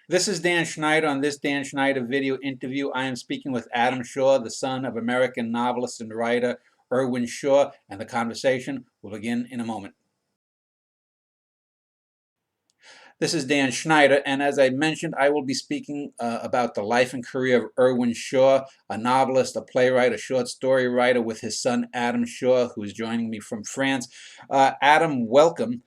This is Dan Schneider. On this Dan Schneider video interview, I am speaking with Adam Shaw, the son of American novelist and writer Irwin Shaw, and the conversation will begin in a moment. This is Dan Schneider, and as I mentioned, I will be speaking about the life and career of Irwin Shaw, a novelist, a playwright, a short story writer, with his son Adam Shaw, who is joining me from France. Adam, welcome.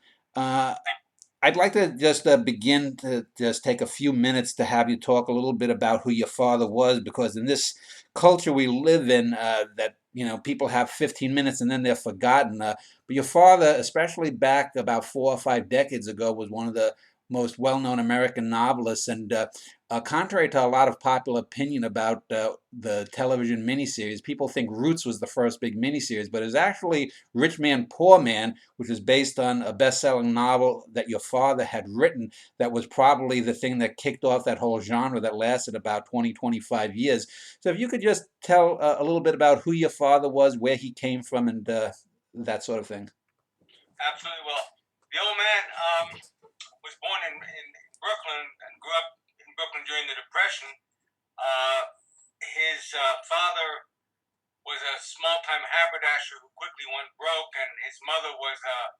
I'd like to just begin to just take a few minutes to have you talk a little bit about who your father was, because in this culture we live in, that people have 15 minutes and then they're forgotten. But your father, especially back about 4 or 5 decades ago, was one of the most well-known American novelists, and contrary to a lot of popular opinion about the television miniseries, people think Roots was the first big miniseries, but it was actually Rich Man, Poor Man, which was based on a best-selling novel that your father had written that was probably the thing that kicked off that whole genre that lasted about 20, 25 years. So if you could just tell a little bit about who your father was, where he came from, and that sort of thing. Absolutely. Well, the old man was born in Brooklyn and grew up in Brooklyn during the Depression. His father was a small-time haberdasher who quickly went broke, and his mother was a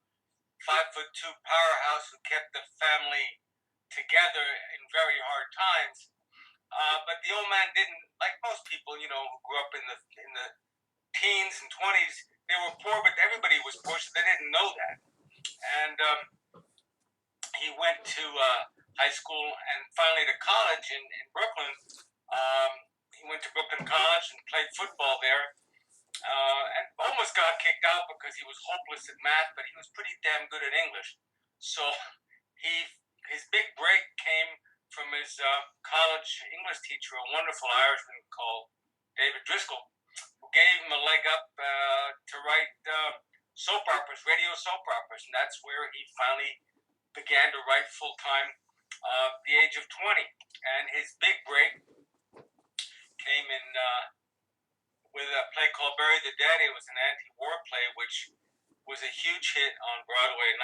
5'2" powerhouse who kept the family together in very hard times. But the old man didn't, like most people, who grew up in the teens and 20s. They were poor, but everybody was poor, so they didn't know that. And he went to high school and finally to college in Brooklyn. He went to Brooklyn College and played football there, and almost got kicked out because he was hopeless at math, but he was pretty damn good at English. So his big break came from his college English teacher, a wonderful Irishman called David Driscoll, who gave him a leg up to write soap operas, radio soap operas, and that's where he finally began to write full time at the age of 20. And his big break came in with a play called Bury the Dead. It was an anti-war play, which was a huge hit on Broadway in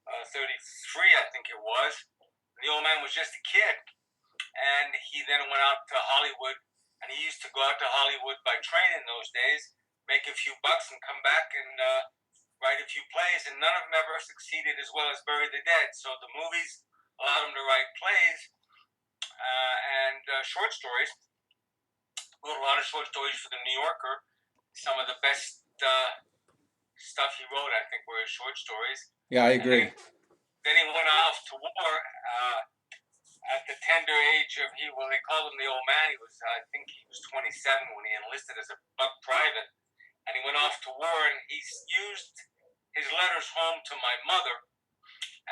1933, I think it was. The old man was just a kid, and he then went out to Hollywood, and he used to go out to Hollywood by train in those days, make a few bucks, and come back and write a few plays, and none of them ever succeeded as well as Bury the Dead. So the movies allowed him to write plays and short stories. Wrote a lot of short stories for the New Yorker. Some of the best stuff he wrote, I think, were his short stories. Yeah, I agree. Then he went off to war at the tender age of, they called him the old man. I think he was 27 when he enlisted as a buck private. And he went off to war, and he used his letters home to my mother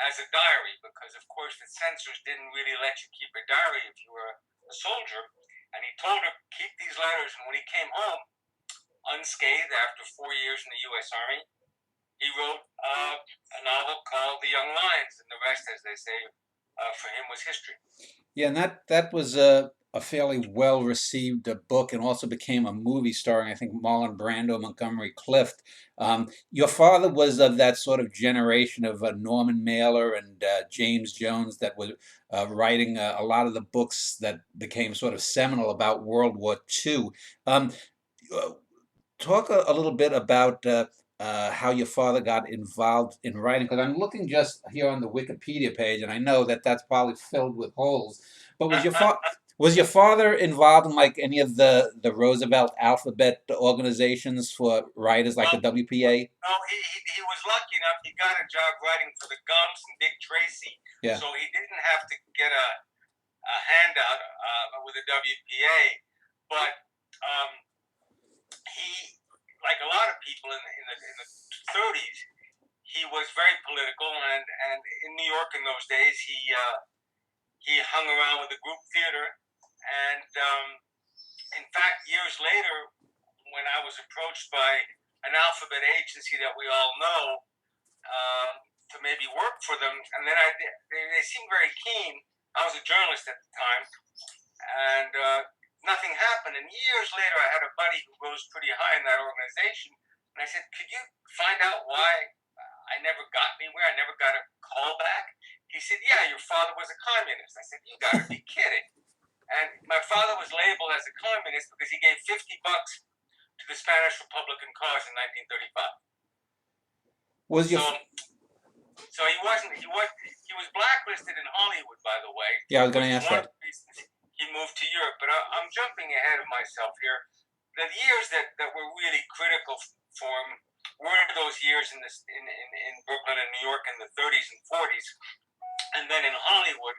as a diary, because, of course, the censors didn't really let you keep a diary if you were a soldier. And he told her, keep these letters. And when he came home, unscathed after 4 years in the U.S. Army, he wrote a novel called The Young Lions, and the rest, as they say, for him was history. Yeah, and that was a fairly well-received book, and also became a movie starring, I think, Marlon Brando, Montgomery Clift. Your father was of that sort of generation of Norman Mailer and James Jones that was writing a lot of the books that became sort of seminal about World War II. Um, Talk a little bit about how your father got involved in writing, because I'm looking just here on the Wikipedia page, and I know that that's probably filled with holes. But was your father involved in like any of the Roosevelt alphabet organizations for writers, like the WPA? No, he was lucky enough. He got a job writing for the Gumps and Dick Tracy, Yeah. so he didn't have to get a handout with the WPA. But he, like a lot of people in the 30s, he was very political, and in New York in those days, he hung around with the group theater, and in fact, years later, when I was approached by an alphabet agency that we all know to maybe work for them, and then they seemed very keen. I was a journalist at the time, and nothing happened. And years later, I had a buddy who rose pretty high in that organization, and I said, could you find out why I never got anywhere? I never got a call back. He said, yeah, your father was a communist. I said, you got to be kidding. And my father was labeled as a communist because he gave $50 to the Spanish Republican cause in 1935. Was your So, so he wasn't. He was blacklisted in Hollywood, by the way. Yeah, I was going to Which is ask one that. of the reasons he moved to Europe. But I'm jumping ahead of myself here. The years that were really critical for him were those years in Brooklyn and New York in the 30s and 40s, and then in Hollywood,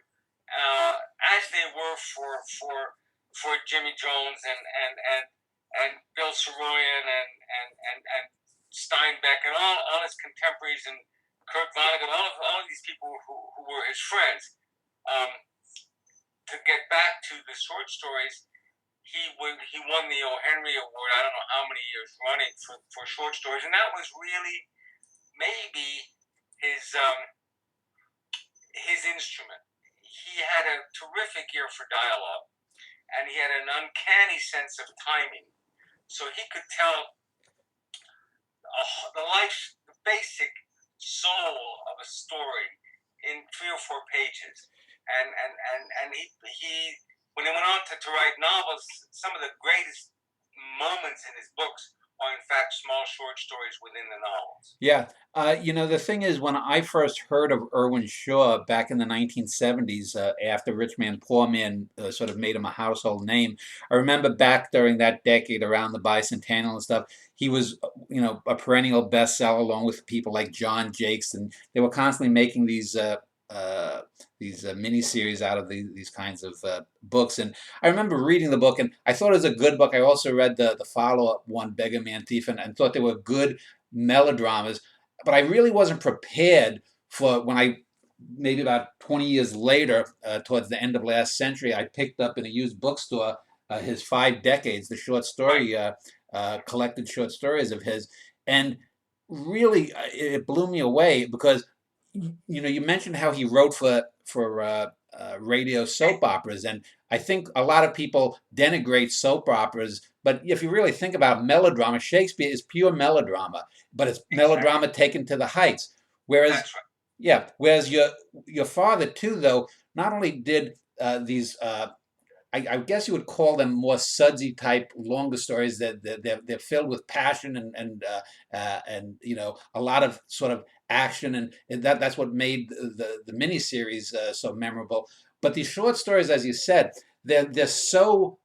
as they were for Jimmy Jones and Bill Saroyan and Steinbeck and all his contemporaries and Kurt Vonnegut, all of these people who were his friends. To get back to the short stories, he won the O. Henry Award. I don't know how many years running for short stories, and that was really maybe his instrument. He had a terrific ear for dialogue, and he had an uncanny sense of timing. So he could tell the basic soul of a story in 3 or 4 pages. And he when he went on to write novels, some of the greatest moments in his books are in fact small short stories within the novels. Yeah. The thing is, when I first heard of Irwin Shaw back in the 1970s, after Rich Man, Poor Man sort of made him a household name, I remember back during that decade around the bicentennial and stuff, he was, a perennial bestseller along with people like John Jakes, and they were constantly making these miniseries out of these kinds of books. And I remember reading the book, and I thought it was a good book. I also read the follow-up one, Beggar Man Thief, and thought they were good melodramas. But I really wasn't prepared for when maybe about 20 years later, towards the end of last century, I picked up in a used bookstore his 5 Decades, the short story, collected short stories of his. And really, it blew me away because you mentioned how he wrote for radio soap operas, and I think a lot of people denigrate soap operas, but if you really think about melodrama, Shakespeare is pure melodrama, but it's melodrama taken to the heights. Whereas, That's right. yeah, whereas your father too, though, not only did these. I guess you would call them more sudsy type longer stories that they're filled with passion and a lot of sort of action, and that's what made the miniseries so memorable. But these short stories, as you said, they're so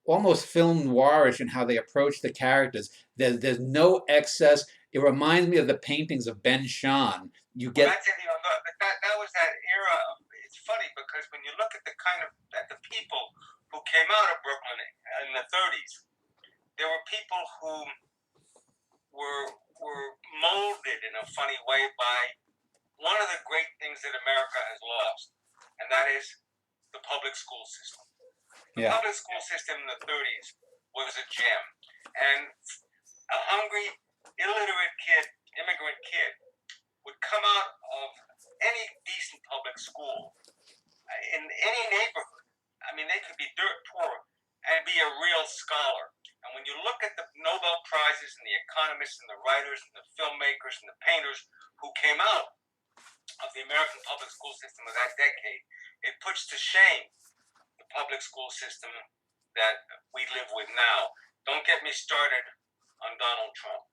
almost film noirish in how they approach the characters. There's no excess. It reminds me of the paintings of Ben Shahn. You Well, get that's it. That was that era. It's funny because when you look at the people who came out of Brooklyn in the 30s, there were people who were molded in a funny way by one of the great things that America has lost, and that is the public school system. The yeah. public school system in the 30s was a gem, and a hungry, illiterate immigrant kid, would come out of any decent public school in any neighborhood. I mean, they could be dirt poor and be a real scholar. And when you look at the Nobel Prizes and the economists and the writers and the filmmakers and the painters who came out of the American public school system of that decade, it puts to shame the public school system that we live with now. Don't get me started on Donald Trump.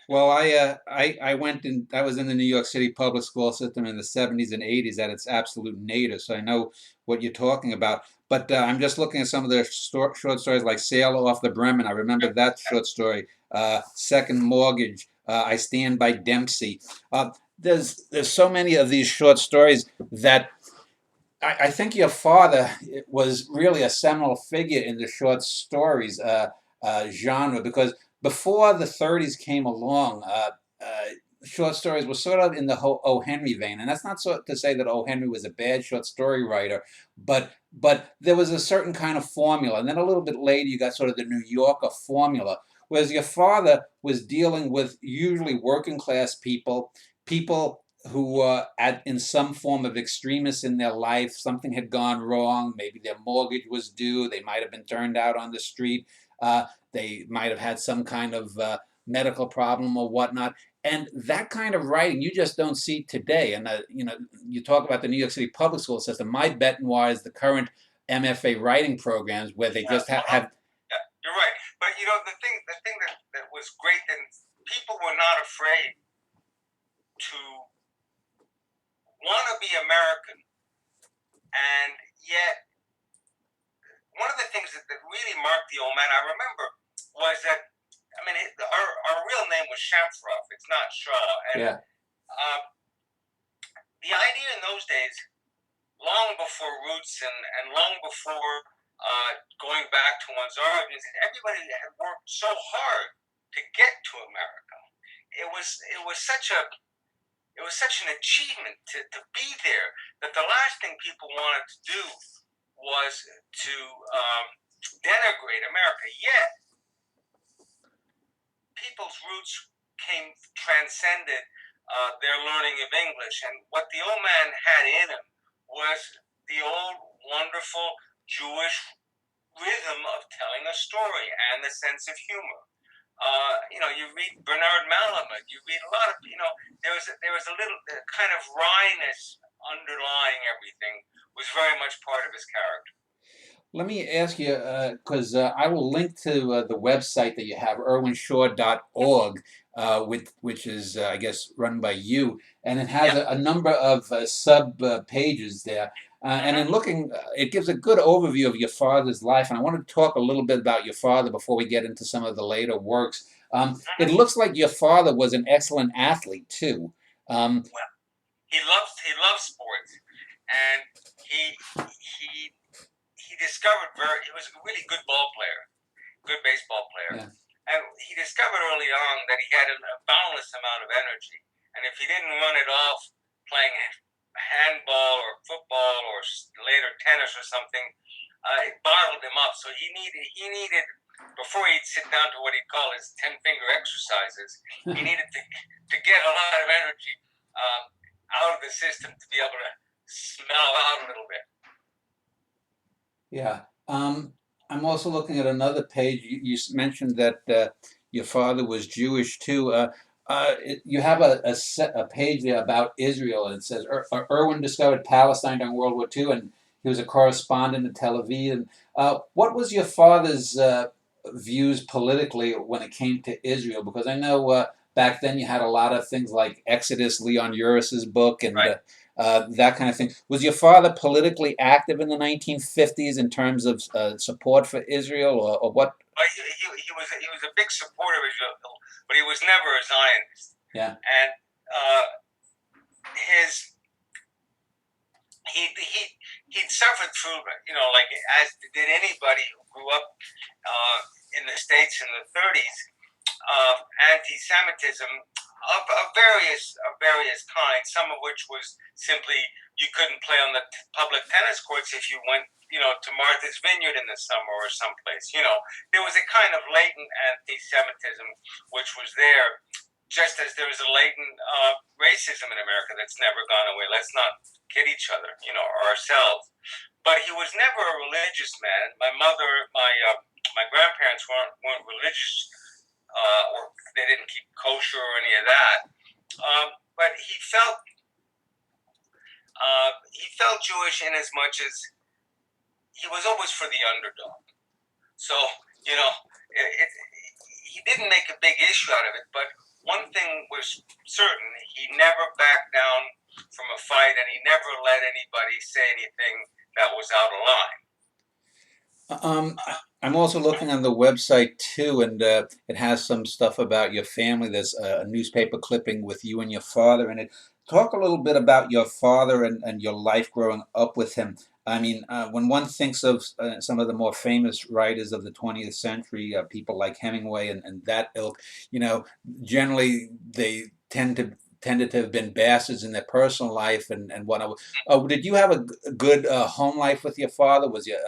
Well, I went in. I was in the New York City public school system in the 70s and 80s at its absolute nadir, so I know what you're talking about. But I'm just looking at some of the short stories like "Sail Off the Bremen." I remember that short story. "Second Mortgage." "I Stand by Dempsey." There's so many of these short stories that I think your father was really a seminal figure in the short stories genre, because before the 30s came along, short stories were sort of in the O. Henry vein, and that's not so to say that O. Henry was a bad short story writer, but there was a certain kind of formula, and then a little bit later you got sort of the New Yorker formula, whereas your father was dealing with usually working class people who were in some form of extremis in their life. Something had gone wrong. Maybe their mortgage was due. They might have been turned out on the street. They might have had some kind of medical problem or whatnot. And that kind of writing you just don't see today. And you talk about the New York City public school system. My bet noir is the current MFA writing programs where they just have. Yeah, you're right. But the thing that was great, and people were not afraid to want to be American, and yet one of the things that really marked the old man, I remember, was that, I mean, our real name was Shamfroff. It's not Shaw. And Yeah. The idea in those days, long before Roots and long before going back to one's origins, everybody had worked so hard to get to America. It was such an achievement to be there that the last thing people wanted to do was to denigrate America. Yet people's roots transcended their learning of English, and what the old man had in him was the old wonderful Jewish rhythm of telling a story and the sense of humor. You read Bernard Malamud, you read a lot of, there was a little kind of wryness underlying everything, was very much part of his character. Let me ask you, because I will link to the website that you have, irwinshaw.org, which is, I guess, run by you, and it has a number of sub pages there. And in looking, it gives a good overview of your father's life. And I want to talk a little bit about your father before we get into some of the later works. It looks like your father was an excellent athlete too. Well, he loves sports, and he discovered he was a really good ball player, good baseball player, Yeah. and he discovered early on that he had a boundless amount of energy, and if he didn't run it off playing handball or football or later tennis or something, it bottled him up. So he needed before he'd sit down to what he'd call his 10-finger exercises, he needed to get a lot of energy out of the system to be able to smell out a little bit. Yeah. I'm also looking at another page. You mentioned that your father was Jewish too. You have a page there about Israel, and it says Irwin discovered Palestine during World War II, and he was a correspondent in Tel Aviv. And what was your father's views politically when it came to Israel? Because I know back then you had a lot of things like Exodus, Leon Uris's book, and Right. that kind of thing. Was your father politically active in the 1950s in terms of support for Israel, or what? But he was a big supporter of Israel, but he was never a Zionist. Yeah. And he'd suffered through, like as did anybody who grew up in the States in the 30s, anti-Semitism of various kinds. Some of which was simply you couldn't play on the public tennis courts if you went, to Martha's Vineyard in the summer or someplace. There was a kind of latent anti-Semitism which was there, just as there is a latent racism in America that's never gone away. Let's not kid each other, or ourselves. But he was never a religious man. My mother, my grandparents weren't religious, or they didn't keep kosher or any of that. But he felt Jewish in as much as he was always for the underdog. So he didn't make a big issue out of it. But one thing was certain: he never backed down from a fight, and he never let anybody say anything that was out of line. I'm also looking on the website too, and it has some stuff about your family. There's a newspaper clipping with you and your father in it. Talk a little bit about your father and your life growing up with him. I mean, when one thinks of some of the more famous writers of the 20th century, people like Hemingway and that ilk, generally they tended to have been bastards in their personal life and whatnot. Did you have a good home life with your father? Was you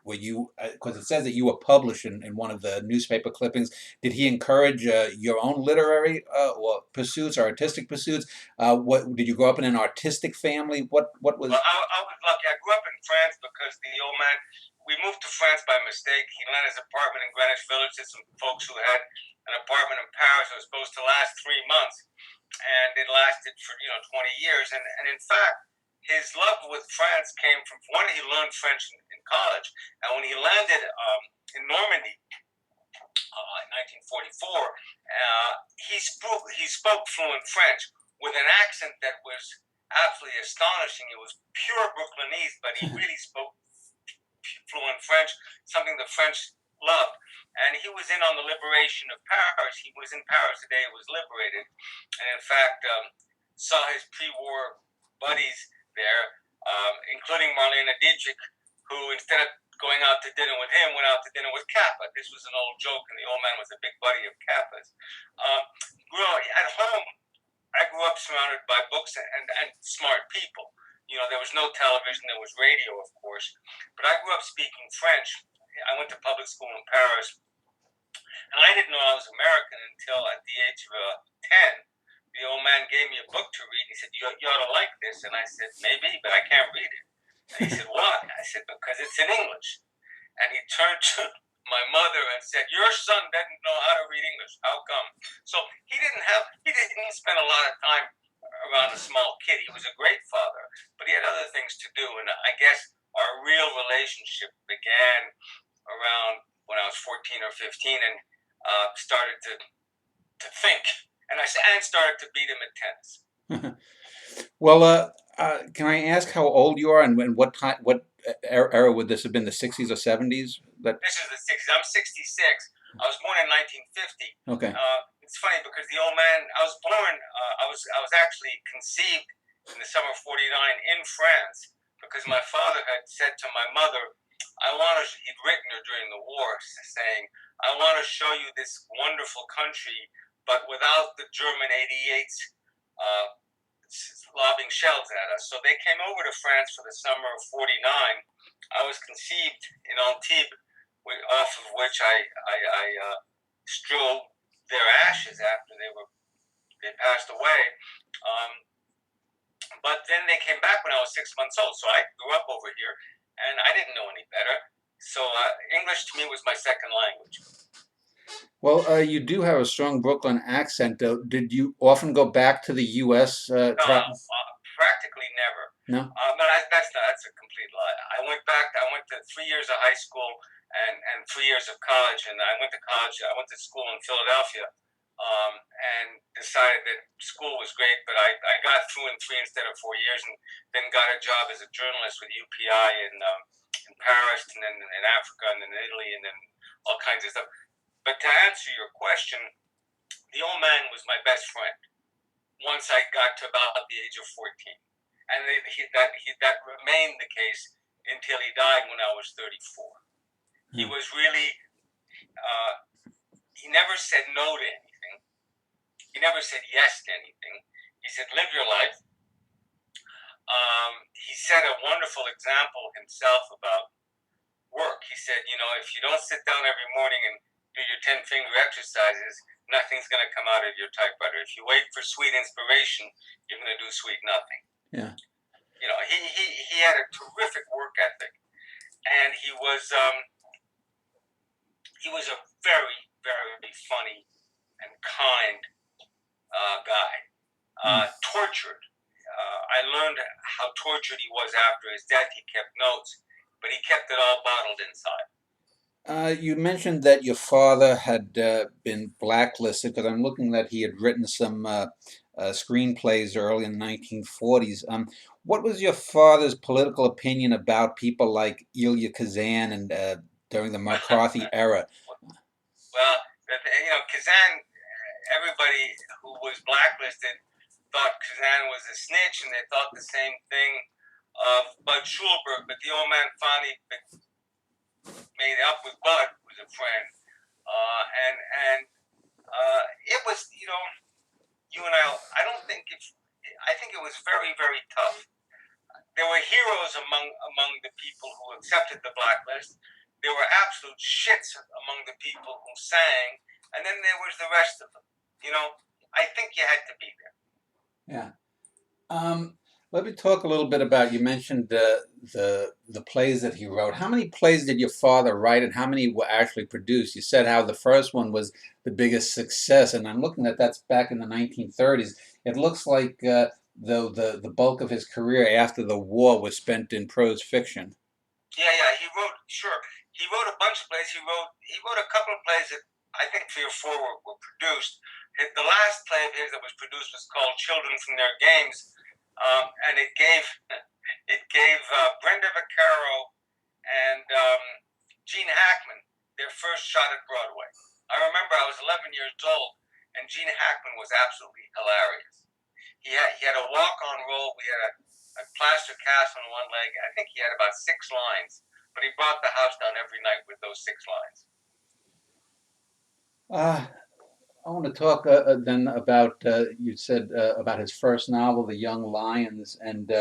were you, because it says that you were published in one of the newspaper clippings? Did he encourage your own literary or pursuits or artistic pursuits? What did you grow up in an artistic family? What was? Well, I was lucky. I grew up in France because the old man we moved to France by mistake. He lent his apartment in Greenwich Village to some folks who had an apartment in Paris. It was supposed to last 3 months, and it lasted for 20 years. And in fact, his love with France came from one. He learned French in college, and when he landed in Normandy in 1944, he spoke fluent French with an accent that was absolutely astonishing. It was pure Brooklynese, but he really spoke fluent French, something the French loved. And he was in on the liberation of Paris. He was in Paris the day it was liberated, and in fact saw his pre-war buddies there, including Marlene Dietrich, who instead of going out to dinner with him, went out to dinner with Kappa. This was an old joke, and the old man was a big buddy of Kappa's. At home, I grew up surrounded by books and smart people. There was no television, there was radio, of course, but I grew up speaking French. I went to public school in Paris, and I didn't know I was American until at the age of 10. The old man gave me a book to read. He said, you ought to like this. And I said, maybe, but I can't read it. And he said, why? I said, because it's in English. And he turned to my mother and said, your son doesn't know how to read English. How come? So he didn't spend a lot of time around a small kid. He was a great father, but he had other things to do. And I guess our real relationship began around when I was 14 or 15 and started to think. And I started to beat him at tennis. Well, can I ask how old you are and what era would this have been? The 60s or 70s? This is the 60s. I'm 66. I was born in 1950. Okay. It's funny because the old man. I was actually conceived in the summer of '49 in France because my father had said to my mother, he'd written her during the war saying, I want to show you this wonderful country, but without the German 88s lobbing shells at us. So they came over to France for the summer of '49. I was conceived in Antibes, off of which I strew their ashes after they passed away. But then they came back when I was 6 months old, so I grew up over here, and I didn't know any better. So English to me was my second language. Well, you do have a strong Brooklyn accent. Did you often go back to the U.S.? No, practically never. No? No, that's a complete lie. I went to 3 years of high school and 3 years of college, and I went to school in Philadelphia, and decided that school was great, but I got through in 3 instead of 4 years, and then got a job as a journalist with UPI in Paris, and then in Africa, and then in Italy, and then all kinds of stuff. But to answer your question, the old man was my best friend once I got to about the age of 14. And that remained the case until he died when I was 34. He was really, he never said no to anything. He never said yes to anything. He said, live your life. He set a wonderful example himself about work. He said, if you don't sit down every morning and do your 10-finger exercises, nothing's going to come out of your typewriter. If you wait for sweet inspiration, you're going to do sweet nothing. Yeah. He had a terrific work ethic, and he was a very, very funny and kind guy. Tortured. I learned how tortured he was after his death. He kept notes, but he kept it all bottled inside. You mentioned that your father had been blacklisted, because I'm looking that he had written some screenplays early in the 1940s. What was your father's political opinion about people like Elia Kazan and during the McCarthy era? Well, Kazan, everybody who was blacklisted thought Kazan was a snitch, and they thought the same thing of Bud Schulberg, but the old man finally made up with Bud, who was a friend, and it was, you and I don't think I think it was very, very tough. There were heroes among the people who accepted the blacklist. There were absolute shits among the people who sang, and then there was the rest of them. I think you had to be there. Yeah. Let me talk a little bit about, you mentioned the plays that he wrote. How many plays did your father write, and how many were actually produced? You said how the first one was the biggest success, and I'm looking at that's back in the 1930s. It looks like the bulk of his career after the war was spent in prose fiction. Yeah, yeah, he wrote, sure. He wrote a bunch of plays. He wrote a couple of plays that I think three or four were produced. The last play of his that was produced was called Children from Their Games, and it gave Brenda Vaccaro and Gene Hackman their first shot at Broadway. I remember I was 11 years old, and Gene Hackman was absolutely hilarious. He had a walk-on role. We had a plaster cast on one leg. I think he had about 6 lines, but he brought the house down every night with those 6 lines. Uh, I want to talk then about, you said about his first novel, The Young Lions, and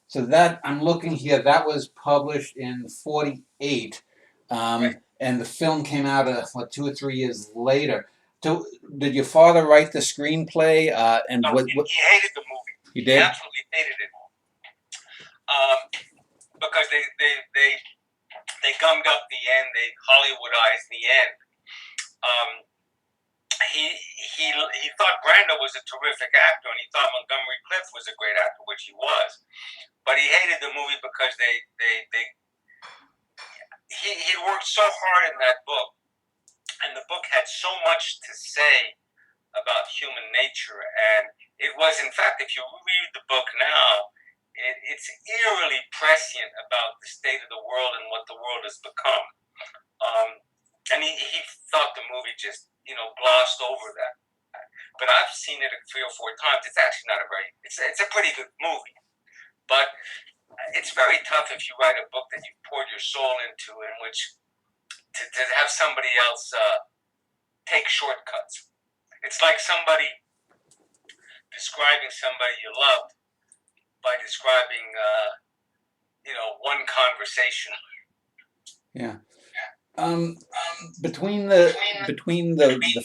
so that I'm looking here. That was published in '48, Right. and the film came out 2 or 3 years later. So, did your father write the screenplay? And No, what he hated the movie. he He did? absolutely hated it um, because they gummed up the end. They Hollywoodized the end. Um, he thought Brando was a terrific actor, and he thought Montgomery Clift was a great actor, which he was. But he hated the movie because he worked so hard in that book, and the book had so much to say about human nature. And it was, in fact, if you read the book now, it's eerily prescient about the state of the world and what the world has become. And he thought the movie just, glossed over that. But I've seen it 3 or 4 times. It's actually not it's a pretty good movie. But it's very tough if you write a book that you poured your soul into, in which to have somebody else take shortcuts. It's like somebody describing somebody you loved by describing, one conversation. Yeah. Um, between the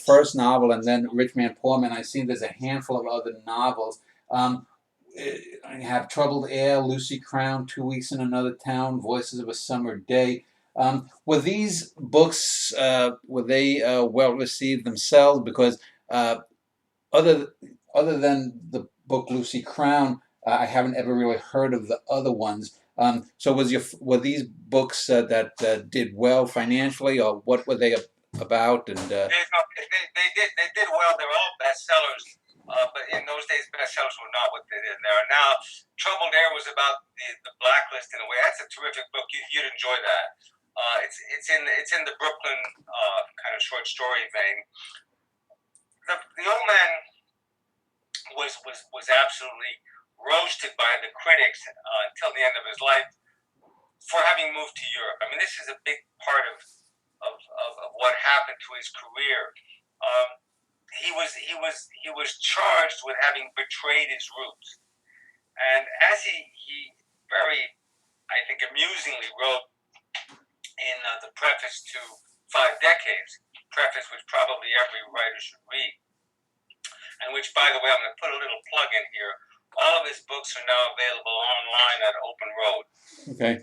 first novel and then Rich Man Poor Man, I see there's a handful of other novels. I have Troubled Air, Lucy Crown, 2 Weeks in Another Town, Voices of a Summer Day. Were these books were they well received themselves? Because uh, other other than the book Lucy Crown, I haven't ever really heard of the other ones. So were these books that did well financially, or what were they about? And They did well. They were all bestsellers. But in those days, bestsellers were not what they did there. Now, Troubled Air was about the blacklist in a way. That's a terrific book. You'd enjoy that. It's in the Brooklyn kind of short story vein. The old man was absolutely roasted by the critics until the end of his life for having moved to Europe. I mean, this is a big part of what happened to his career. He was charged with having betrayed his roots, and as he very, I think, amusingly wrote in the preface to 5 Decades, preface which probably every writer should read, and which, by the way, I'm going to put a little plug in here. All of his books are now available online at Open Road, okay,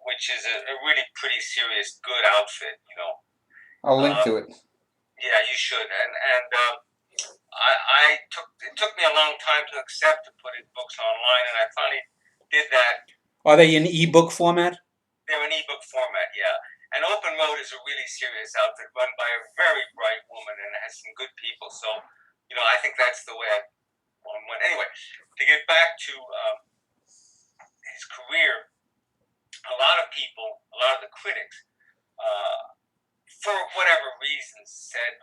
which is a really pretty serious, good outfit. I'll link to it. Yeah, you should. And it took me a long time to accept to put his books online, and I finally did that. Are they in ebook format? They're in ebook format, yeah. And Open Road is a really serious outfit run by a very bright woman, and it has some good people. So, I think that's the way I went. Anyway, to get back to his career, a lot of people, a lot of the critics, for whatever reasons, said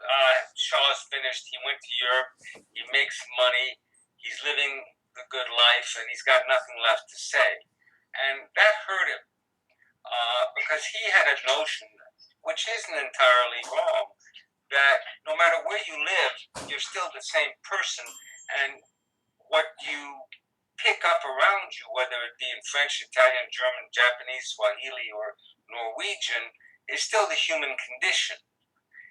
Shaw's finished. He went to Europe. He makes money. He's living the good life, and he's got nothing left to say. And that hurt him because he had a notion, which isn't entirely wrong, that no matter where you live, you're still the same person, and what you pick up around you, whether it be in French, Italian, German, Japanese, Swahili, or Norwegian, is still the human condition.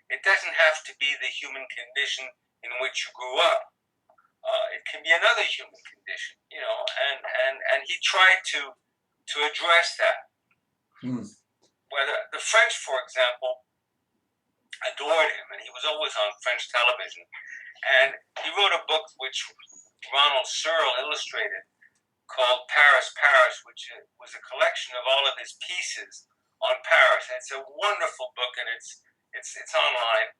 It doesn't have to be the human condition in which you grew up. can be another human condition, and he tried to address that. Mm. Whether the French, for example, adored him, and he was always on French television. And he wrote a book which Ronald Searle illustrated called Paris, Paris, which was a collection of all of his pieces on Paris. And it's a wonderful book, and it's online.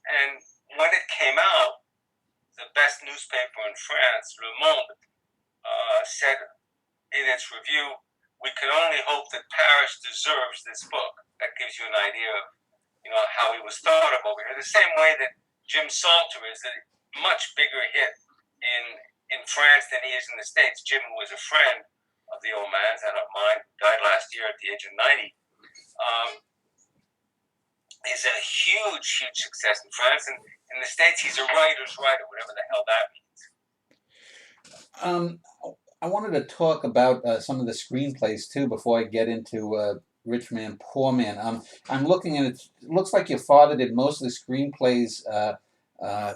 And when it came out, the best newspaper in France, Le Monde, said in its review, "We can only hope that Paris deserves this book." That gives you an idea of how he was thought of over here. The same way that Jim Salter is a much bigger hit in France than he is in the States. Jim, who was a friend of the old man's and of mine, died last year at the age of 90, is a huge success in France. And in the States, he's a writer's writer, whatever the hell that means. I wanted to talk about some of the screenplays, too, before I get into Rich Man, Poor Man. I'm looking at it. It looks like your father did most of the screenplays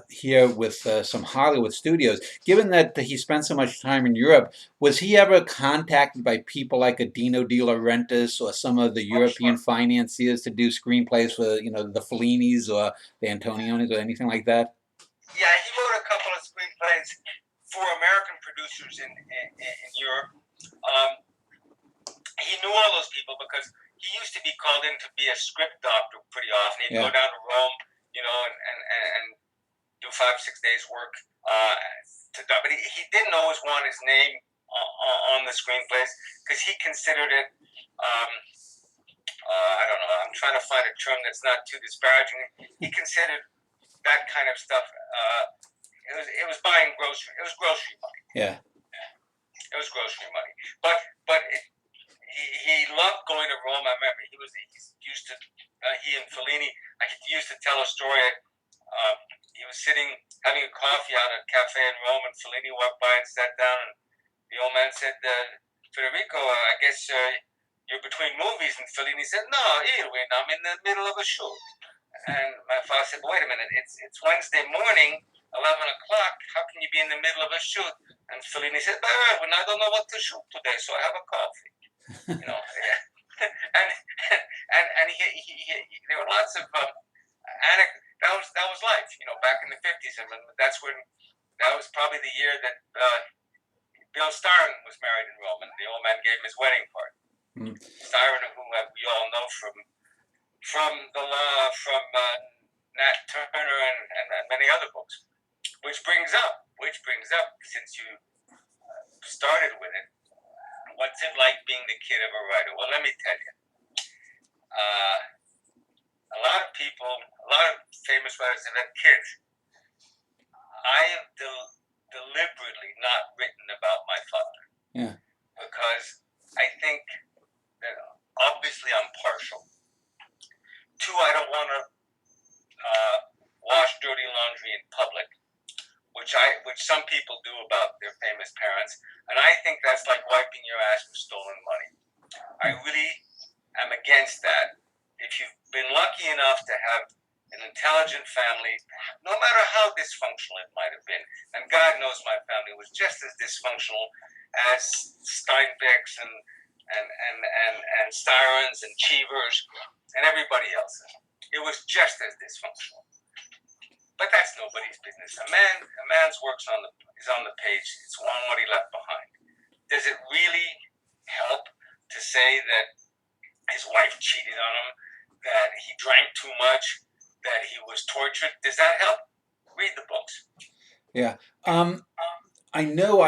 here with some Hollywood studios. Given that he spent so much time in Europe, was he ever contacted by people like a Dino De Laurentiis or some of the European financiers to do screenplays for the Fellinis or the Antonionis or anything like that? Yeah, he wrote a couple of screenplays for American producers in Europe. He knew all those people because he used to be called in to be a script doctor pretty often. He'd go down to Rome, and do 5-6 days work. But he didn't always want his name on the screenplays because he considered it. I don't know. I'm trying to find a term that's not too disparaging. He considered that kind of stuff. It was buying grocery. It was grocery money. Yeah. It was grocery money. But he loved going to Rome. I remember he used to. He and Fellini. He used to tell a story. He was sitting having a coffee out at a cafe in Rome, and Fellini walked by and sat down. And the old man said, "Federico, I guess you're between movies." And Fellini said, "No, Irwin, I'm in the middle of a shoot." And my father said, "Wait a minute, it's Wednesday morning, 11 o'clock. How can you be in the middle of a shoot?" And Fellini said, "But Irwin, I don't know what to shoot today, so I have a coffee." and there were lots of anecdotes. That was life, back in the 50s. I mean, that was probably the year that Bill Styron was married in Rome, and the old man gave him his wedding party. Mm. Styron, who we all know from Nat Turner and many other books. Which brings up, since you started with it, what's it like being the kid of a writer? Well, let me tell you. A lot of famous writers have had kids. I have deliberately not written about my father. Yeah. Because I think that obviously I'm partial. 2, I don't want to wash dirty laundry in public, which some people do about their famous parents, and I think that's like wiping your ass with stolen money. I really am against that. If you've been lucky enough to have an intelligent family, no matter how dysfunctional it might have been, and God knows my family was just as dysfunctional as Steinbeck's and Styrons and Cheevers and everybody else's. It was just as dysfunctional. But that's nobody's business. A man's work is on the page. It's on what he left behind. Does it really help to say that his wife cheated on him, that he drank too much, that he was tortured? Does that help? Read the books. Yeah. I know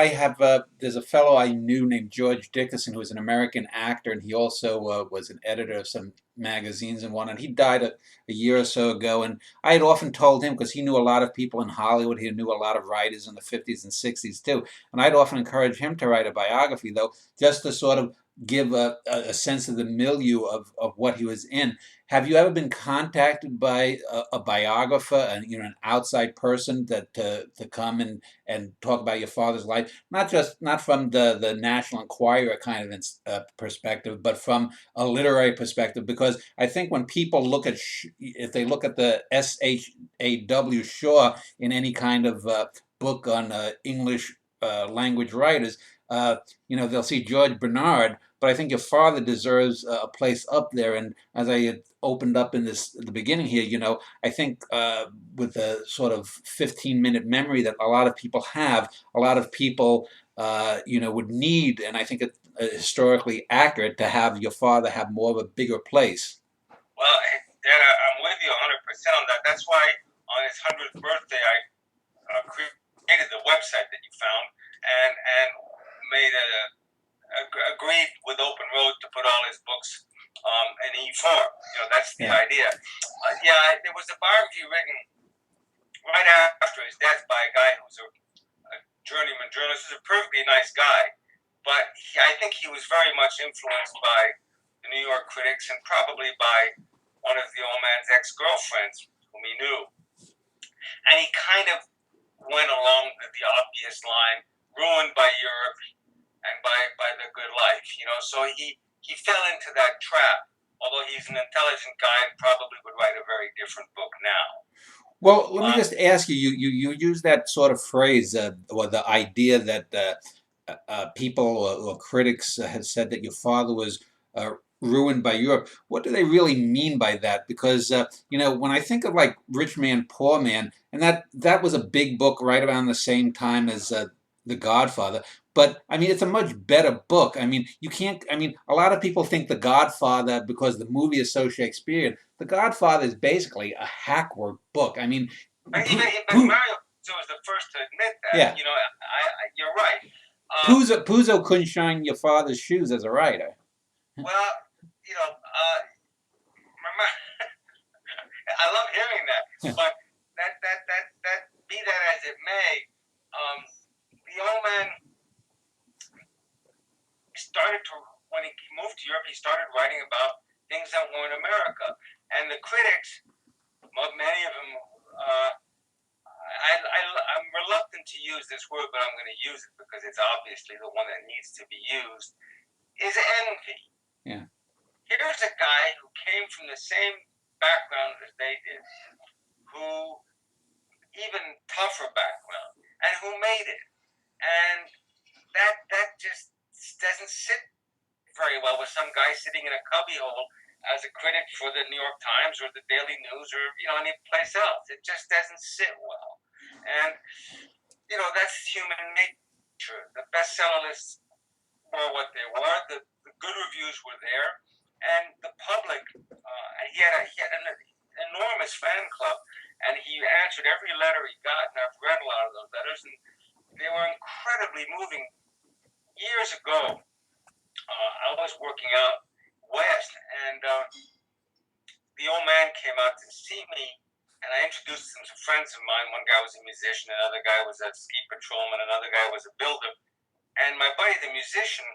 there's a fellow I knew named George Dickerson who was an American actor, and he also was an editor of some magazines and whatnot. He died a year or so ago, and I had often told him, because he knew a lot of people in Hollywood, he knew a lot of writers in the 50s and 60s too, and I'd often encourage him to write a biography, though, just to sort of give a sense of the milieu of what he was in. Have you ever been contacted by a biographer, an outside person that to come and talk about your father's life? Not from the National Enquirer kind of perspective, but from a literary perspective. Because I think when people look if they look at the SHAW in any kind of book on English language writers, they'll see George Bernard, but I think your father deserves a place up there. And as I had opened up in this at the beginning here, I think with the sort of 15-minute memory that a lot of people have, a lot of people would need, and I think it's historically accurate to have your father have more of a bigger place. Well, Dad, I'm with you 100% on that. That's why on his 100th birthday, I created the website that you found and made agreed with Open Road to put all his books in e-form. That's the idea. There was a biography written right after his death by a guy who's a journeyman journalist. He's a perfectly nice guy, but I think he was very much influenced by the New York critics and probably by one of the old man's ex-girlfriends whom he knew. And he kind of went along the obvious line, ruined by Europe and by the good life, So he fell into that trap, although he's an intelligent guy and probably would write a very different book now. Well, let me just ask you, you use that sort of phrase, or the idea that people or critics have said that your father was ruined by Europe. What do they really mean by that? Because when I think of like Rich Man, Poor Man, and that was a big book right around the same time as The Godfather. But I mean, it's a much better book. I mean, you can't. I mean, a lot of people think The Godfather because the movie is so Shakespearean. The Godfather is basically a hackwork book. I mean, but Mario was the first to admit that. Yeah. You're right. Puzo couldn't shine your father's shoes as a writer. Well, I love hearing that. But that be that as it may, the old man started to, when he moved to Europe, he started writing about things that weren't America. And the critics, many of them, I'm reluctant to use this word, but I'm going to use it because it's obviously the one that needs to be used, is envy. Yeah. Here's a guy who came from the same background as they did, who even tougher background, and who made it. And that just doesn't sit very well with some guy sitting in a cubbyhole as a critic for the New York Times or the Daily News or any place else. It just doesn't sit well. And that's human nature. The bestseller lists were what they were. The good reviews were there, and the public. He had an enormous fan club, and he answered every letter he got. And I've read a lot of those letters, and they were incredibly moving. Years ago, I was working out west, and the old man came out to see me, and I introduced him to friends of mine. One guy was a musician, another guy was a ski patrolman, another guy was a builder. And my buddy, the musician,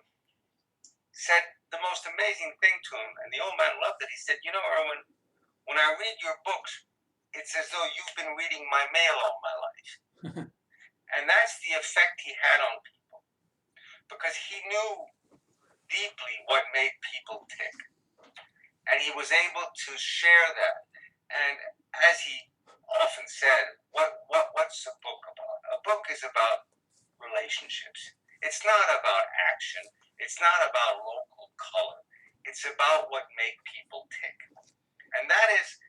said the most amazing thing to him, and the old man loved it. He said, Irwin, when I read your books, it's as though you've been reading my mail all my life. And that's the effect he had on people, because he knew deeply what made people tick. And he was able to share that. And as he often said, what's a book about? A book is about relationships. It's not about action. It's not about local color. It's about what made people tick. And that is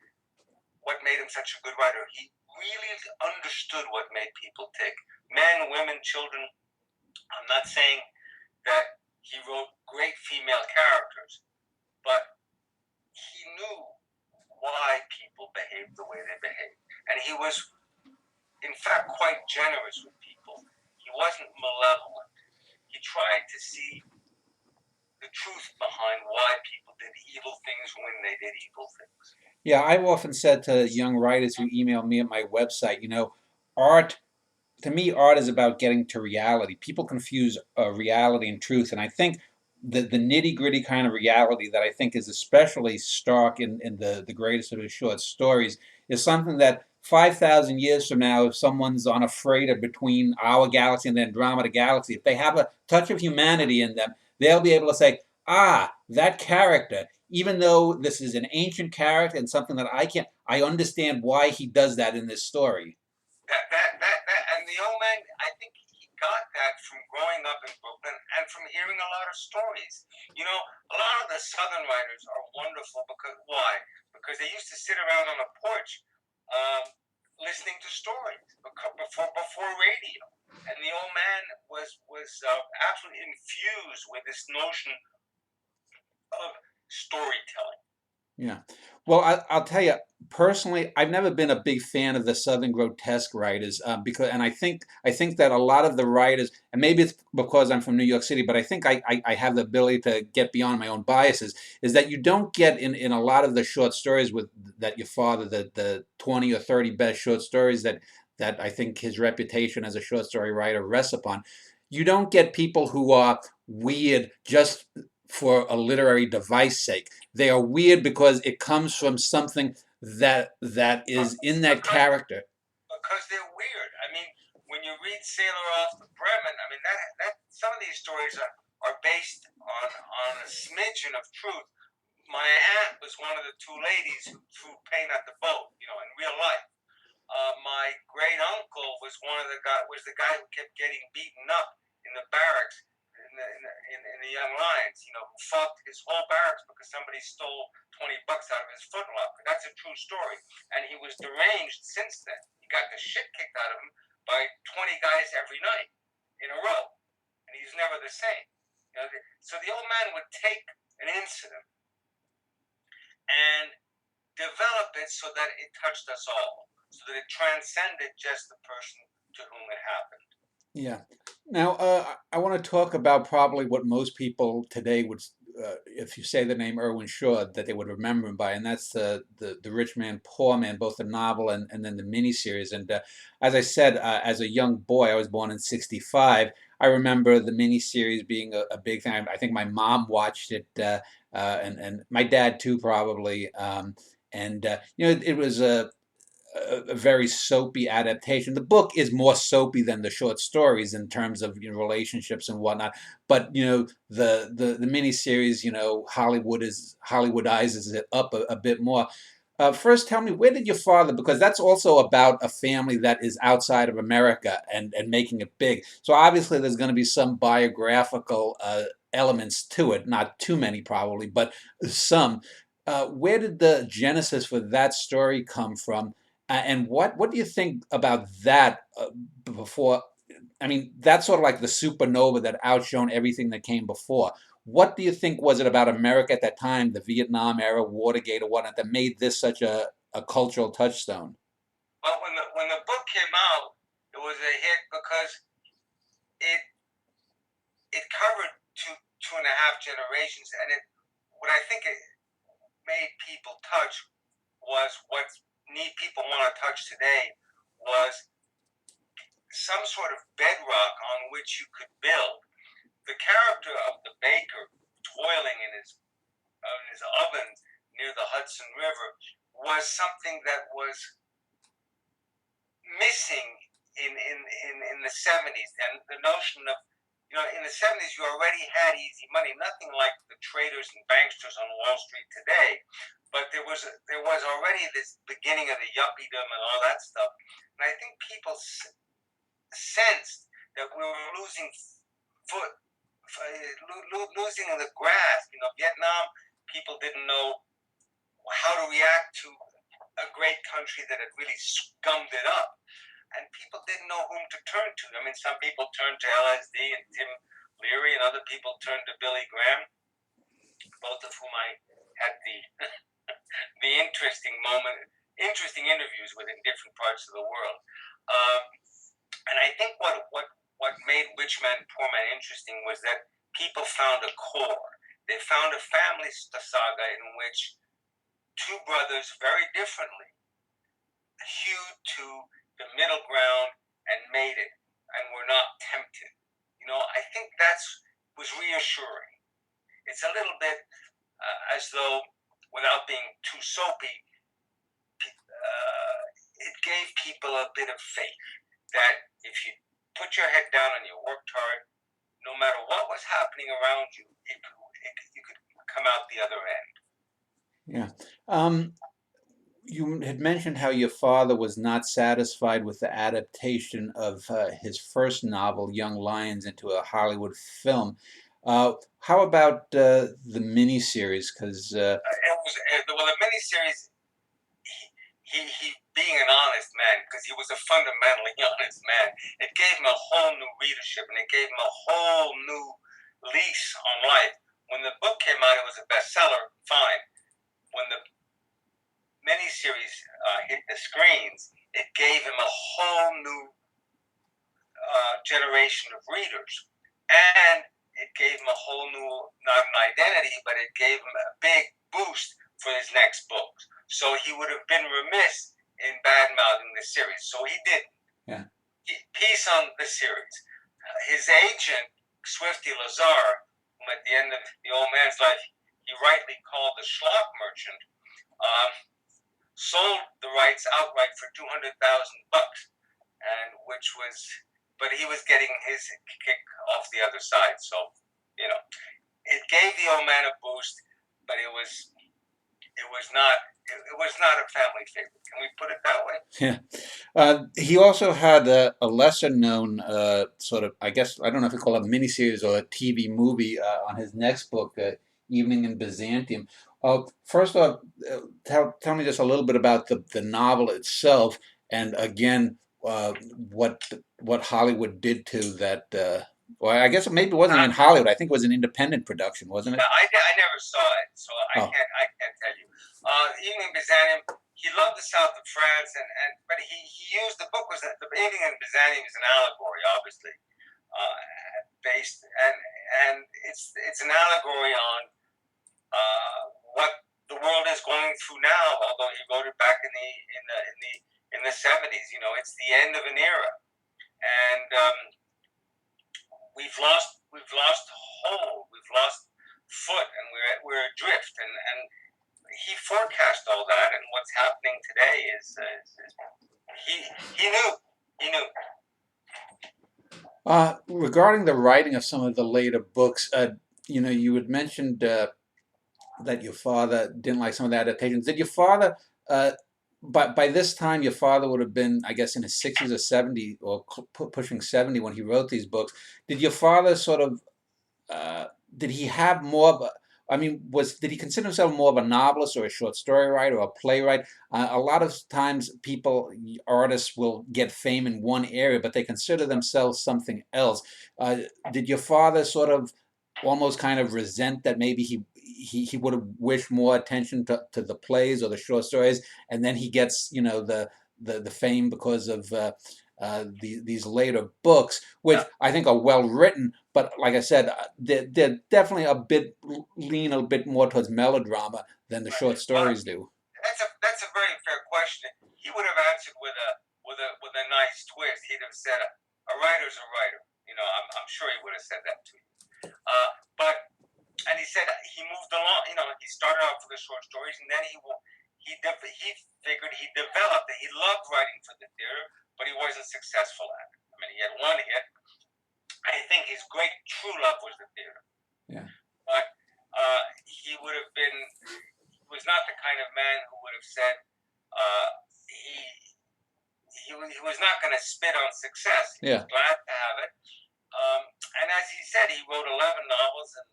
what made him such a good writer. He really understood what made people tick. Men, women, children. I'm not saying that he wrote great female characters, but he knew why people behaved the way they behaved. And he was, in fact, quite generous with people. He wasn't malevolent. He tried to see the truth behind why people did evil things when they did evil things. Yeah, I've often said to young writers who email me at my website, art, to me, art is about getting to reality. People confuse reality and truth, and I think the nitty-gritty kind of reality that I think is especially stark in the greatest of his short stories is something that 5,000 years from now, if someone's on a freighter between our galaxy and the Andromeda galaxy, if they have a touch of humanity in them, they'll be able to say, that character, even though this is an ancient character and something that I understand why he does that in this story. And the old man, I think he got that from growing up in Brooklyn and from hearing a lot of stories. You know, a lot of the Southern writers are wonderful because why? Because they used to sit around on a porch listening to stories before radio, and the old man was absolutely infused with this notion of storytelling. Yeah. Well, I'll tell you personally, I've never been a big fan of the Southern grotesque writers because, and I think that a lot of the writers, and maybe it's because I'm from New York City, but I think I have the ability to get beyond my own biases. Is that you don't get in a lot of the short stories with that your father, the 20 or 30 best short stories that I think his reputation as a short story writer rests upon. You don't get people who are weird just for a literary device sake. They are weird because it comes from something that is in that Because character. because they're weird. I mean, when you read Sailor Off to Bremen, I mean that some of these stories are based on a smidgen of truth. My aunt was one of the two ladies who threw paint at the boat, you know, in real life. My great uncle was one of the guy who kept getting beaten up in the barracks in the Young Lions. You know, who fucked his whole barracks because somebody stole $20 out of his footlocker. That's a true story, and he was deranged since then. He got the shit kicked out of him by 20 guys every night in a row, and he's never the same. You know, so the old man would take an incident and develop it so that it touched us all, so that it transcended just the person to whom it happened. Yeah. Now, I want to talk about probably what most people today would, if you say the name Irwin Shaw, that they would remember him by, and that's the Rich Man, Poor Man, both the novel and then the miniseries. And as I said, as a young boy, I was born in '65. I remember the miniseries being a big thing. I think my mom watched it, and my dad too, probably. And it was a very soapy adaptation. The book is more soapy than the short stories in terms of relationships and whatnot. But the miniseries, Hollywoodizes it up a bit more. First, tell me, where did your father? Because that's also about a family that is outside of America and making it big. So obviously, there's going to be some biographical elements to it. Not too many, probably, but some. Where did the genesis for that story come from? And what do you think about that before? I mean, that's sort of like the supernova that outshone everything that came before. What do you think was it about America at that time, the Vietnam era, Watergate, or whatnot, that made this such a cultural touchstone? But when the book came out, it was a hit because it it covered two and a half generations, and it what I think it made people touch was what people want to touch today was some sort of bedrock on which you could build. The character of the baker toiling in his oven near the Hudson River was something that was missing in the 70s, and the notion of in the 70s you already had easy money, nothing like the traders and banksters on Wall Street today, but there was already this beginning of the yuppiedom and all that stuff, and I think people sensed that we were losing foot, losing the grasp. Vietnam, people didn't know how to react to a great country that had really scummed it up, and people didn't know whom to turn to. I mean, some people turned to LSD and Tim Leary, and other people turned to Billy Graham, both of whom I had the interesting interviews with in different parts of the world. And I think what made Rich Man, Poor Man interesting was that people found a core. They found a family saga in which two brothers, very differently, hewed to the middle ground and made it, and were not tempted. I think was reassuring. It's a little bit as though, without being too soapy, it gave people a bit of faith that if you put your head down and you worked hard, no matter what was happening around you, you could come out the other end. Yeah. You had mentioned how your father was not satisfied with the adaptation of his first novel, Young Lions, into a Hollywood film. How about the miniseries? Because It was well, the miniseries. He being an honest man, because he was a fundamentally honest man, it gave him a whole new readership, and it gave him a whole new lease on life. When the book came out, it was a bestseller. Fine. When the miniseries hit the screens, it gave him a whole new generation of readers, and it gave him a whole new, not an identity, but it gave him a big boost for his next books. So he would have been remiss in bad mouthing the series. So he did. Yeah. Peace on the series. His agent, Swifty Lazar, whom at the end of the old man's life he rightly called the schlock merchant, sold the rights outright for $200,000, and which was, but he was getting his kick off the other side. So, it gave the old man a boost, but it was not a family favorite. Can we put it that way? Yeah. He also had a lesser known sort of, I guess, I don't know if you call it a miniseries or a TV movie on his next book, Evening in Byzantium. First off, tell me just a little bit about the novel itself, and again, what Hollywood did to that. Well, I guess maybe it wasn't in Hollywood. I think it was an independent production, wasn't it? I never saw it, so I can't tell you. Evening in Byzantium, he loved the south of France, but he used the book was the Evening in Byzantium is an allegory, obviously, based and it's an allegory on what the world is going through now. Although he wrote it back in the 70s, it's the end of an era, and we've lost hold, we've lost foot, and we're adrift, and he forecast all that, and what's happening today is he knew. Regarding the writing of some of the later books, you had mentioned that your father didn't like some of the adaptations. Did your father, by this time, your father would have been, I guess, in his 60s or 70s, or pushing 70 when he wrote these books. Did your father sort of, did he have more of a, did he consider himself more of a novelist or a short story writer or a playwright? A lot of times artists will get fame in one area, but they consider themselves something else. Did your father sort of almost kind of resent that maybe he would have wished more attention to the plays or the short stories, and then he gets the fame because of these later books, which I think are well written, but like I said, they're definitely lean a bit more towards melodrama than the short stories do. That's a very fair question. He would have answered with a nice twist. He'd have said, "A writer's a writer." I'm sure he would have said that to you. And he said he moved along. He started off with the short stories, and then he figured he developed it. He loved writing for the theater, but he wasn't successful at it. He had one hit. I think his great true love was the theater. Yeah. But he was not the kind of man who would have said he was not going to spit on success. He was glad to have it. And as he said, he wrote 11 novels and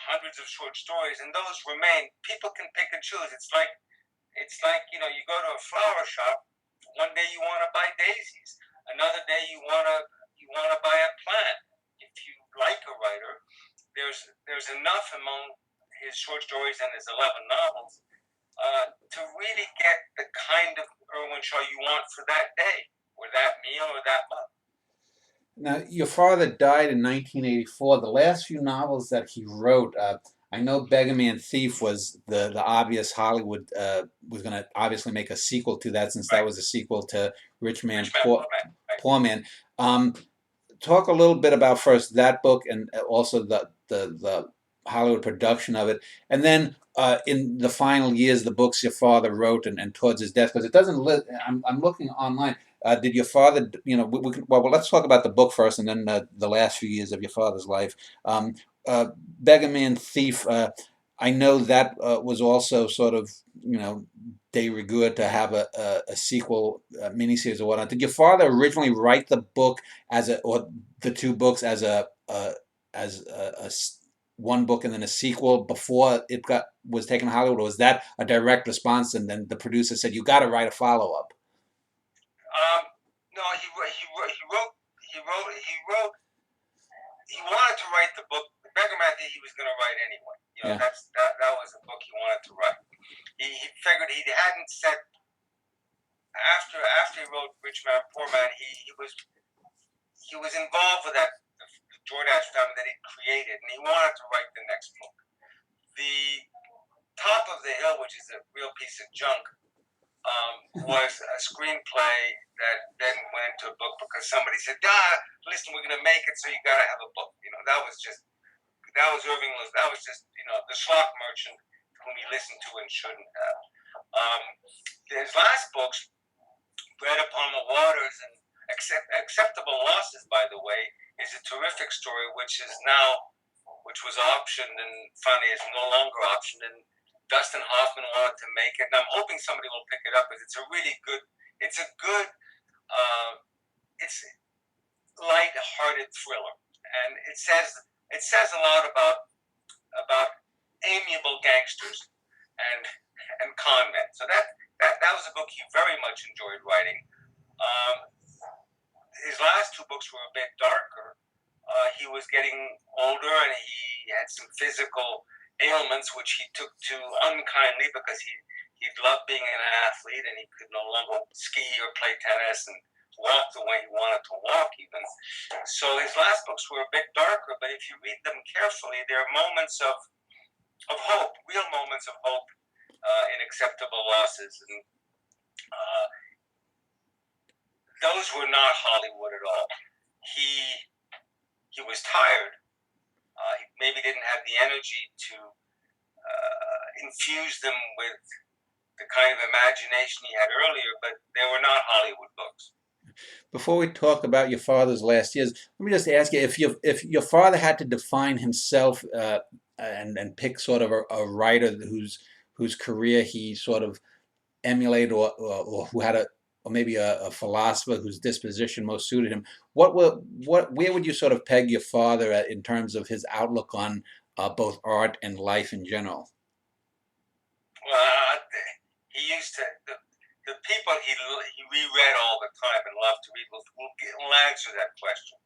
hundreds of short stories, and those remain. People can pick and choose. It's like you go to a flower shop. One day you want to buy daisies. Another day you want to buy a plant. If you like a writer, there's enough among his short stories and his 11 novels to really get the kind of Irwin Shaw you want for that day, or that meal, or that month. Now, your father died in 1984. The last few novels that he wrote, I know Beggar Man Thief was the obvious Hollywood was going to obviously make a sequel to that, since that was a sequel to Rich Man, Poor Man. Talk a little bit about first that book, and also the Hollywood production of it, and then in the final years, the books your father wrote and towards his death, because it doesn't. I'm looking online. Did your father, let's talk about the book first, and then the last few years of your father's life. Beggar Man Thief, I know that was also sort of, de rigueur to have a sequel miniseries or whatnot. Did your father originally write the book or the two books as one book and then a sequel before it was taken to Hollywood, or was that a direct response and then the producer said you got to write a follow up? Um, no, he wrote. He wanted to write the book. The Beggar Man he was going to write anyway. Yeah. That was a book he wanted to write. He figured he hadn't set after he wrote Rich Man Poor Man. He was involved with that the Jordache family that he created, and he wanted to write the next book. The Top of the Hill, which is a real piece of junk, was a screenplay that then went into a book because somebody said, listen, we're going to make it, so you got to have a book. That was Irving. That was just, the schlock merchant whom he listened to and shouldn't have. His last books, Bread Upon the Waters and Acceptable Losses, by the way, is a terrific story, which was optioned and finally is no longer optioned. And Dustin Hoffman wanted to make it, and I'm hoping somebody will pick it up because it's a light-hearted thriller, and it says a lot about amiable gangsters and con men. So that was a book he very much enjoyed writing. His last two books were a bit darker. He was getting older, and he had some physical ailments which he took to unkindly because he loved being an athlete and he could no longer ski or play tennis and walk the way he wanted to walk even. So his last books were a bit darker, but if you read them carefully, there are moments of hope, real moments of hope in Acceptable Losses. And those were not Hollywood at all. He was tired. He maybe didn't have the energy to infuse them with the kind of imagination he had earlier, but they were not Hollywood books. Before we talk about your father's last years, let me just ask you if your father had to define himself and pick sort of a writer whose career he sort of emulated or who had or maybe a philosopher whose disposition most suited him, where would you sort of peg your father in terms of his outlook on both art and life in general? Well, he used to the people he reread all the time and loved to read will answer that question.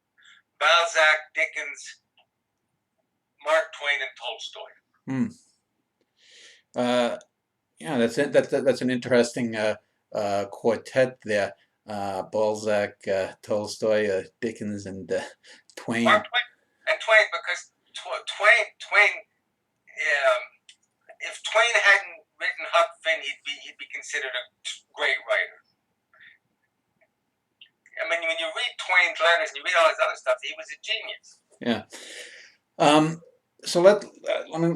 Balzac, Dickens, Mark Twain, and Tolstoy. Yeah, that's an interesting quartet there. Balzac, Tolstoy, Dickens, and Twain. Mark Twain, because Twain. If Twain hadn't written Huck Finn, he'd be considered a great writer. I mean, when you read Twain's letters and you read all his other stuff, he was a genius. Yeah. So let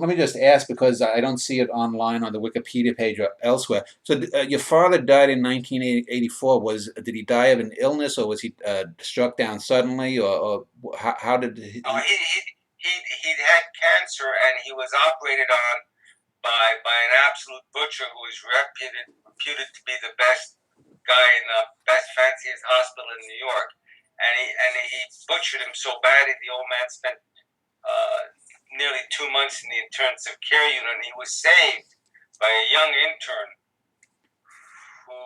me just ask, because I don't see it online on the Wikipedia page or elsewhere. So your father died in 1984. Did he die of an illness, or was he struck down suddenly, or how did he? Oh, he'd had cancer, and he was operated on by an absolute butcher who was reputed to be the best guy in the best fanciest hospital in New York, and he butchered him so badly the old man spent nearly 2 months in the intensive care unit, and he was saved by a young intern who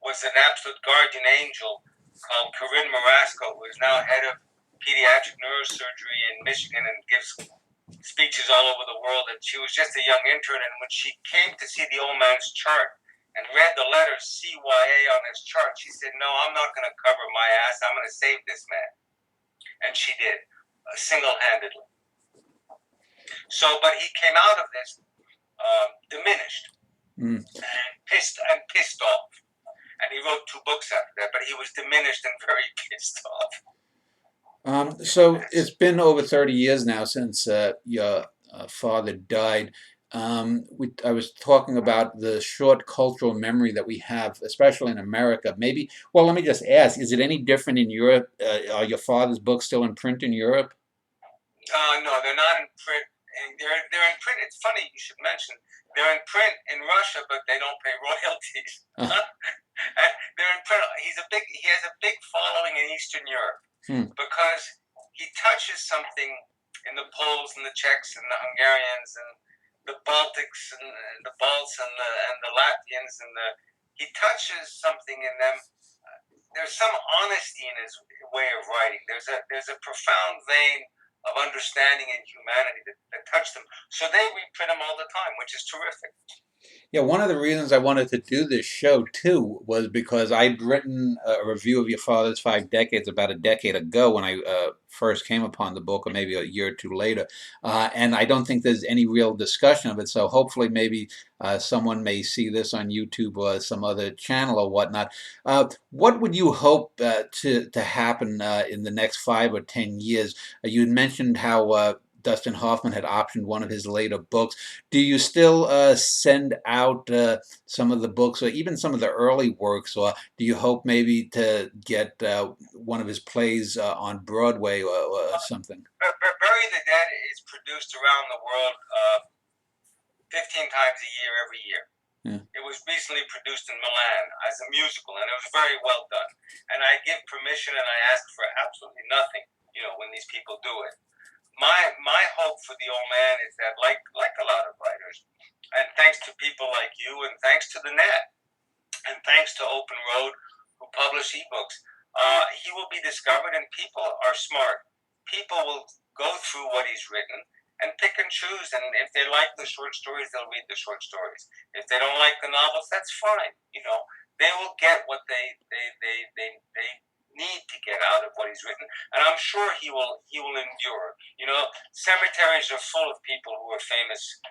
was an absolute guardian angel called Corinne Marasco, who is now head of pediatric neurosurgery in Michigan and gives speeches all over the world. And she was just a young intern, and when she came to see the old man's chart and read the letters CYA on his chart, she said, "No, I'm not going to cover my ass. I'm going to save this man." And she did, single-handedly. So, but he came out of this diminished and pissed off. And he wrote 2 books after that, but he was diminished and very pissed off. So it's been over 30 years now since your father died. I was talking about the short cultural memory that we have, especially in America. Well, let me just ask, is it any different in Europe? Are your father's books still in print in Europe? No, they're not in print they're in print. It's funny you should mention they're in print in Russia, but they don't pay royalties. They're in print. He has a big following in Eastern Europe because he touches something in the Poles and the Czechs and the Hungarians and the Baltics and the Balts and the Latvians he touches something in them. There's some honesty in his way of writing. There's a profound vein of understanding and humanity that touched them. So they reprint them all the time, which is terrific. Yeah, one of the reasons I wanted to do this show too was because I'd written a review of Your Father's 5 Decades about a decade ago when I first came upon the book, or maybe a year or two later, and I don't think there's any real discussion of it. So hopefully, maybe someone may see this on YouTube or some other channel or whatnot. What would you hope to happen in the next 5 or 10 years? You had mentioned how Dustin Hoffman had optioned one of his later books. Do you still send out some of the books, or even some of the early works, or do you hope maybe to get one of his plays on Broadway or something? Bury the Dead is produced around the world 15 times a year, every year. Yeah. It was recently produced in Milan as a musical, and it was very well done. And I give permission, and I ask for absolutely nothing, when these people do it. My hope for The Old Man is that, like a lot of writers, and thanks to people like you, and thanks to the net, and thanks to Open Road, who publish ebooks, he will be discovered, and people are smart. People will go through what he's written and pick and choose, and if they like the short stories, they'll read the short stories. If they don't like the novels, that's fine. They will get what they need to get out of what he's written, and I'm sure he will endure. Cemeteries are full of people who were famous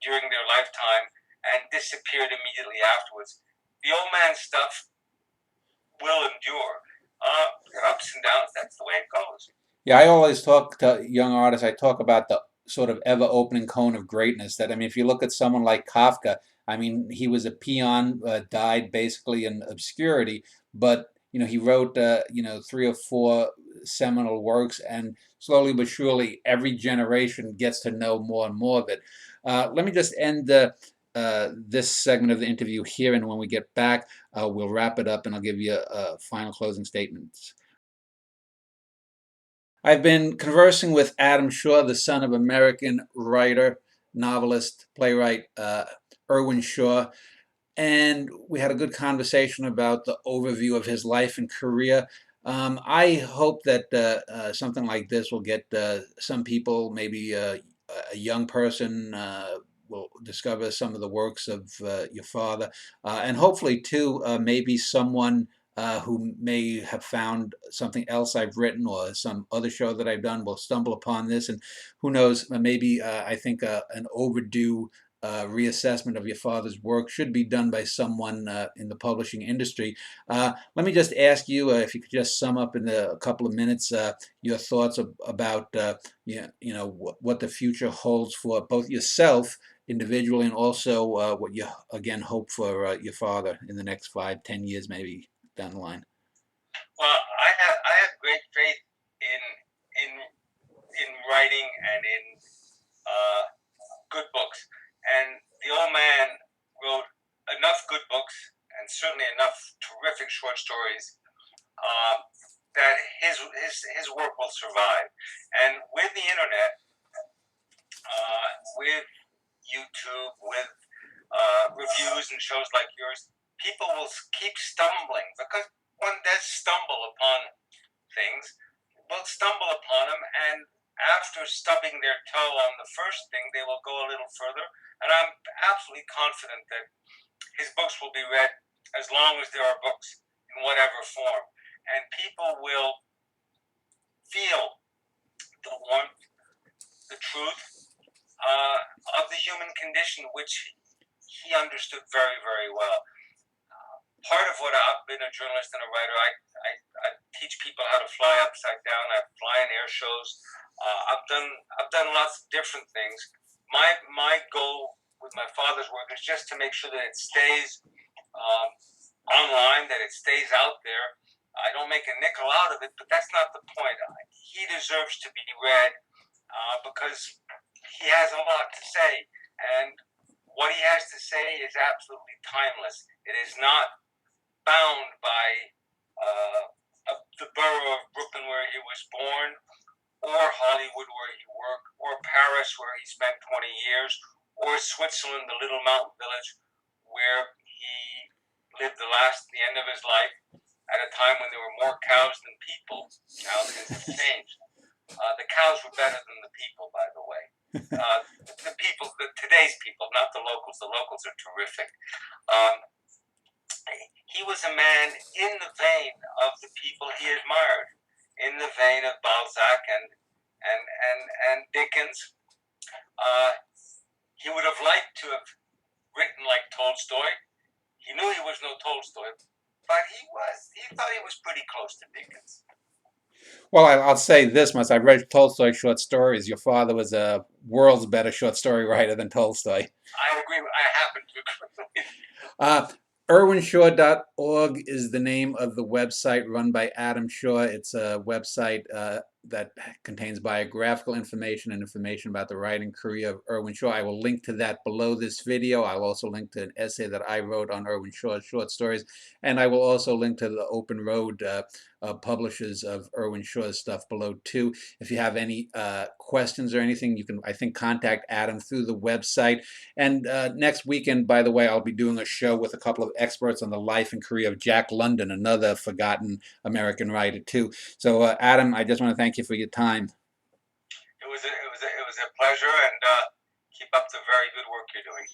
during their lifetime and disappeared immediately afterwards. The Old Man stuff will endure. There are ups and downs. That's the way it goes. Yeah, I always talk to young artists. I talk about the sort of ever-opening cone of greatness. That, I mean, if you look at someone like Kafka, I mean, he was a peon, died basically in obscurity, but he wrote 3 or 4 seminal works, and slowly but surely, every generation gets to know more and more of it. Let me just end this segment of the interview here, and when we get back, we'll wrap it up, and I'll give you final closing statements. I've been conversing with Adam Shaw, the son of American writer, novelist, playwright Irwin Shaw, and we had a good conversation about the overview of his life and career. I hope that something like this will get some people, maybe a young person, will discover some of the works of your father, and hopefully too, maybe someone who may have found something else I've written or some other show that I've done will stumble upon this, and who knows, maybe I think an overdue reassessment of your father's work should be done by someone in the publishing industry. Let me just ask you if you could just sum up in a couple of minutes your thoughts about what the future holds for both yourself individually and also what you again hope for your father in the next 5, 10 years maybe down the line. Well, I have great faith in writing and in good books. And The Old Man wrote enough good books and certainly enough terrific short stories that his work will survive. And with the internet, with YouTube, with reviews and shows like yours, people will keep stumbling because one does stumble upon things, will stumble upon them, and after stubbing their toe on the first thing, they will go a little further. And I'm absolutely confident that his books will be read as long as there are books in whatever form. And people will feel the warmth, the truth of the human condition, which he understood very, very well. Part of what I've been a journalist and a writer, I teach people how to fly upside down. I fly in air shows. I've done lots of different things. My goal with my father's work is just to make sure that it stays online, that it stays out there. I don't make a nickel out of it, but that's not the point. He deserves to be read because he has a lot to say, and what he has to say is absolutely timeless. It is not bound by the borough of Brooklyn where he was born, or Hollywood where he worked, or Paris where he spent 20 years, or Switzerland, the little mountain village where he lived the end of his life at a time when there were more cows than people. Now things have changed. The cows were better than the people, by the way. Today's people, not the locals. The locals are terrific. He was a man in the vein of the people he admired, in the vein of Balzac and Dickens. He would have liked to have written like Tolstoy. He knew he was no Tolstoy, but he thought he was pretty close to Dickens. Well, I'll say this much. I've read Tolstoy short stories. Your father was a world's better short story writer than Tolstoy. I agree. I happen to agree. IrwinShaw.org is the name of the website run by Adam Shaw. It's a website that contains biographical information and information about the writing career of Irwin Shaw. I will link to that below this video. I'll also link to an essay that I wrote on Irwin Shaw's short stories, and I will also link to the Open Road publishers of Irwin Shaw's stuff below too. If you have any questions or anything, you can, I think, contact Adam through the website. And next weekend, by the way, I'll be doing a show with a couple of experts on the life and career of Jack London, another forgotten American writer too. So Adam, I just want to thank you for your time. It was a pleasure, and keep up the very good work you're doing.